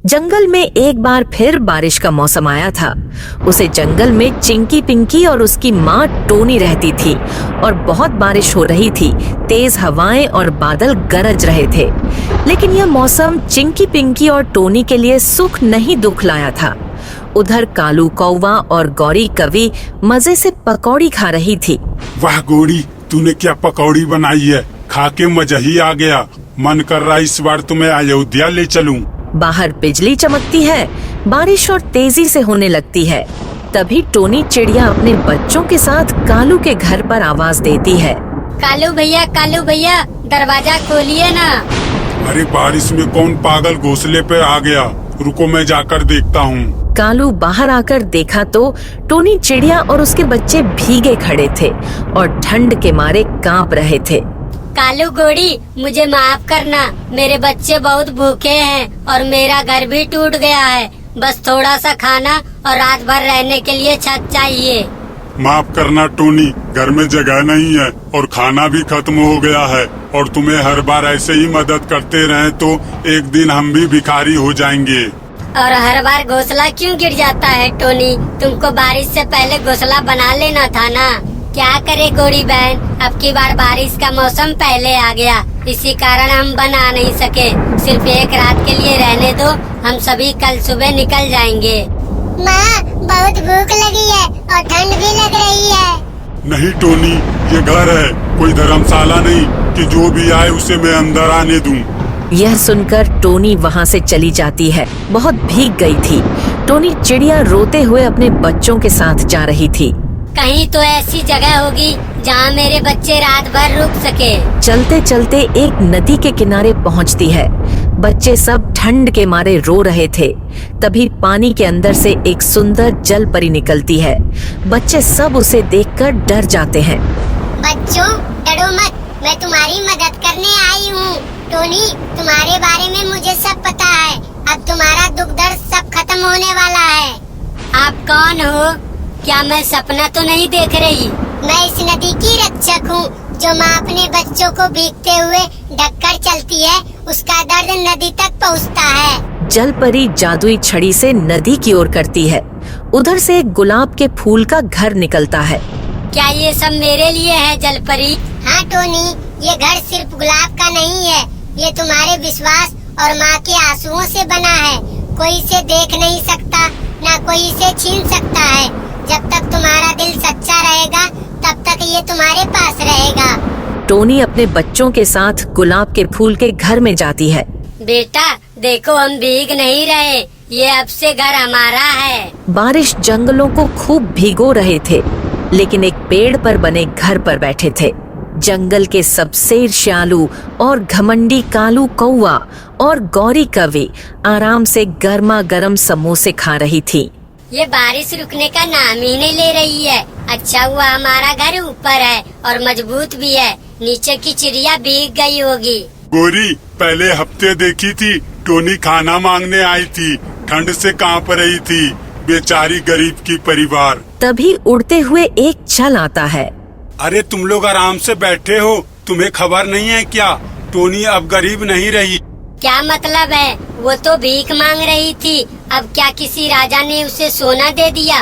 जंगल में एक बार फिर बारिश का मौसम आया था। उसे जंगल में चिंकी पिंकी और उसकी माँ टोनी रहती थी और बहुत बारिश हो रही थी। तेज हवाएं और बादल गरज रहे थे, लेकिन यह मौसम चिंकी पिंकी और टोनी के लिए सुख नहीं दुख लाया था। उधर कालू कौवा और गौरी कवि मजे से पकौड़ी खा रही थी। वाह गौरी, तूने क्या पकौड़ी बनाई है, खा के मजा ही आ गया। मन कर रहा इस बार तुम्हें अयोध्या ले चलूं। बाहर बिजली चमकती है, बारिश और तेजी से होने लगती है। तभी टोनी चिड़िया अपने बच्चों के साथ कालू के घर पर आवाज देती है। कालू भैया दरवाजा खोलिए ना। अरे बारिश में कौन पागल घोंसले पे आ गया, रुको मैं जाकर देखता हूँ। कालू बाहर आकर देखा तो टोनी चिड़िया और उसके बच्चे भीगे खड़े थे और ठंड के मारे कांप रहे थे। कालू गौरी, मुझे माफ करना, मेरे बच्चे बहुत भूखे हैं और मेरा घर भी टूट गया है। बस थोड़ा सा खाना और रात भर रहने के लिए छत चाहिए। माफ करना टोनी, घर में जगह नहीं है और खाना भी खत्म हो गया है, और तुम्हें हर बार ऐसे ही मदद करते रहे तो एक दिन हम भी भिखारी हो जाएंगे। और हर बार घोंसला क्यों गिर जाता है टोनी? तुमको बारिश से पहले घोंसला बना लेना था ना। क्या करे गौरी बहन, अब की बार बारिश का मौसम पहले आ गया, इसी कारण हम बना नहीं सके। सिर्फ एक रात के लिए रहने दो, हम सभी कल सुबह निकल जाएंगे। माँ, बहुत भूख लगी है और ठंड भी लग रही है। नहीं टोनी, ये घर है, कोई धर्मशाला नहीं कि जो भी आए उसे मैं अंदर आने दूं। यह सुनकर टोनी वहाँ से चली जाती है। बहुत भीग गई थी। टोनी चिड़िया रोते हुए अपने बच्चों के साथ जा रही थी। कहीं तो ऐसी जगह होगी जहाँ मेरे बच्चे रात भर रुक सके। चलते चलते एक नदी के किनारे पहुँचती है। बच्चे सब ठंड के मारे रो रहे थे। तभी पानी के अंदर से एक सुंदर जल परी निकलती है। बच्चे सब उसे देखकर डर जाते हैं। बच्चों, डरो मत, मैं तुम्हारी मदद करने आई हूँ। टोनी, तुम्हारे बारे में मुझे सब पता है। अब तुम्हारा दुख दर्द सब खत्म होने वाला है। आप कौन हो? क्या मैं सपना तो नहीं देख रही? मैं इस नदी की रक्षक हूँ, जो माँ अपने बच्चों को भीगते हुए ढककर चलती है, उसका दर्द नदी तक पहुँचता है। जल परी जादुई छड़ी से नदी की ओर करती है। उधर से एक गुलाब के फूल का घर निकलता है। क्या ये सब मेरे लिए है जल परी? हाँ टोनी, ये घर सिर्फ गुलाब का नहीं है, ये तुम्हारे विश्वास और माँ के आंसुओं से बना है। कोई इसे देख नहीं सकता, ना कोई इसे छीन सकता है। जब तक तुम्हारा दिल सच्चा रहेगा, तब तक ये तुम्हारे पास रहेगा। टोनी अपने बच्चों के साथ गुलाब के फूल के घर में जाती है। बेटा देखो, हम भीग नहीं रहे, ये अब से घर हमारा है। बारिश जंगलों को खूब भिगो रहे थे, लेकिन एक पेड़ पर बने घर पर बैठे थे। जंगल के सबसे ईर्ष्यालु और घमंडी कालू कौवा और गौरी कवि आराम से गर्मा गर्म समोसे खा रही थी। ये बारिश रुकने का नाम ही नहीं ले रही है। अच्छा हुआ हमारा घर ऊपर है और मजबूत भी है, नीचे की चिड़िया भीग गई होगी। गौरी, पहले हफ्ते देखी थी टोनी खाना मांगने आई थी, ठंड से कांप रही थी, बेचारी गरीब की परिवार। तभी उड़ते हुए एक चल आता है। अरे तुम लोग आराम से बैठे हो, तुम्हें खबर नहीं है क्या? टोनी अब गरीब नहीं रही। क्या मतलब है? वो तो भीख मांग रही थी, अब क्या किसी राजा ने उसे सोना दे दिया?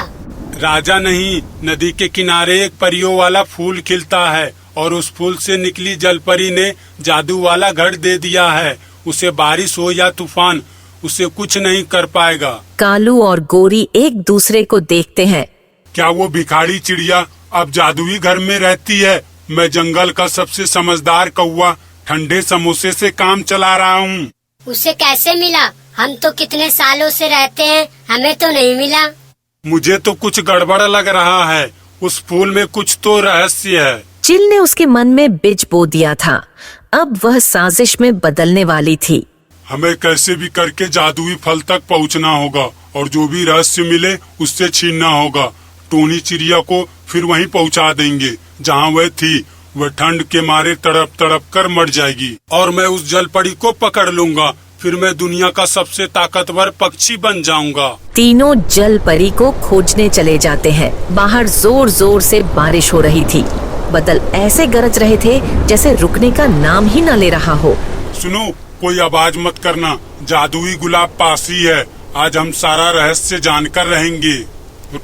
राजा नहीं, नदी के किनारे एक परियों वाला फूल खिलता है और उस फूल से निकली जलपरी ने जादू वाला घर दे दिया है। उसे बारिश हो या तूफान, उसे कुछ नहीं कर पाएगा। कालू और गौरी एक दूसरे को देखते हैं। क्या वो भिखारी चिड़िया अब जादुई घर में रहती है? मैं जंगल का सबसे समझदार कौवा ठंडे समोसे से काम चला रहा हूँ। उसे कैसे मिला? हम तो कितने सालों से रहते हैं, हमें तो नहीं मिला। मुझे तो कुछ गड़बड़ लग रहा है, उस फूल में कुछ तो रहस्य है। चिल ने उसके मन में बिज बो दिया था। अब वह साजिश में बदलने वाली थी। हमें कैसे भी करके जादुई फल तक पहुँचना होगा और जो भी रहस्य मिले उससे छीनना होगा। टोनी चिड़िया को फिर वहीं पहुँचा देंगे जहाँ वह थी। वह ठंड के मारे तड़प तड़प कर मर जाएगी और मैं उस जलपरी को पकड़ लूंगा। फिर मैं दुनिया का सबसे ताकतवर पक्षी बन जाऊंगा। तीनों जल परी को खोजने चले जाते हैं। बाहर जोर जोर से बारिश हो रही थी। बादल ऐसे गरज रहे थे जैसे रुकने का नाम ही न ले रहा हो। सुनो, कोई आवाज मत करना, जादुई गुलाब पास ही है। आज हम सारा रहस्य जानकर रहेंगे।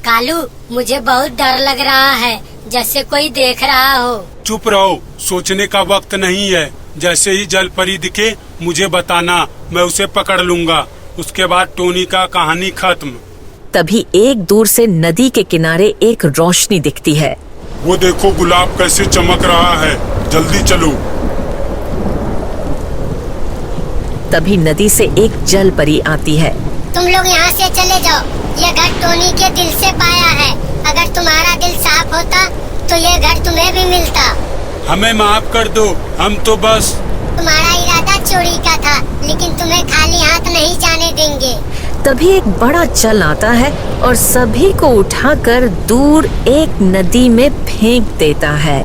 कालू, मुझे बहुत डर लग रहा है, जैसे कोई देख रहा हो। चुप रहो, सोचने का वक्त नहीं है। जैसे ही जल परी दिखे मुझे बताना, मैं उसे पकड़ लूंगा। उसके बाद टोनी का कहानी खत्म। तभी एक दूर से नदी के किनारे एक रोशनी दिखती है। वो देखो गुलाब कैसे चमक रहा है, जल्दी चलो। तभी नदी से एक जल परी आती है। तुम लोग यहाँ से चले जाओ, ये घर टोनी के दिल से पाया है। अगर तुम्हारा दिल साफ होता तो ये घर तुम्हें भी मिलता। हमें माफ कर दो, हम तो बस। तुम्हारा इरादा चोरी का था, लेकिन तुम्हें खाली हाथ नहीं जाने देंगे। तभी एक बड़ा जल आता है और सभी को उठाकर दूर एक नदी में फेंक देता है।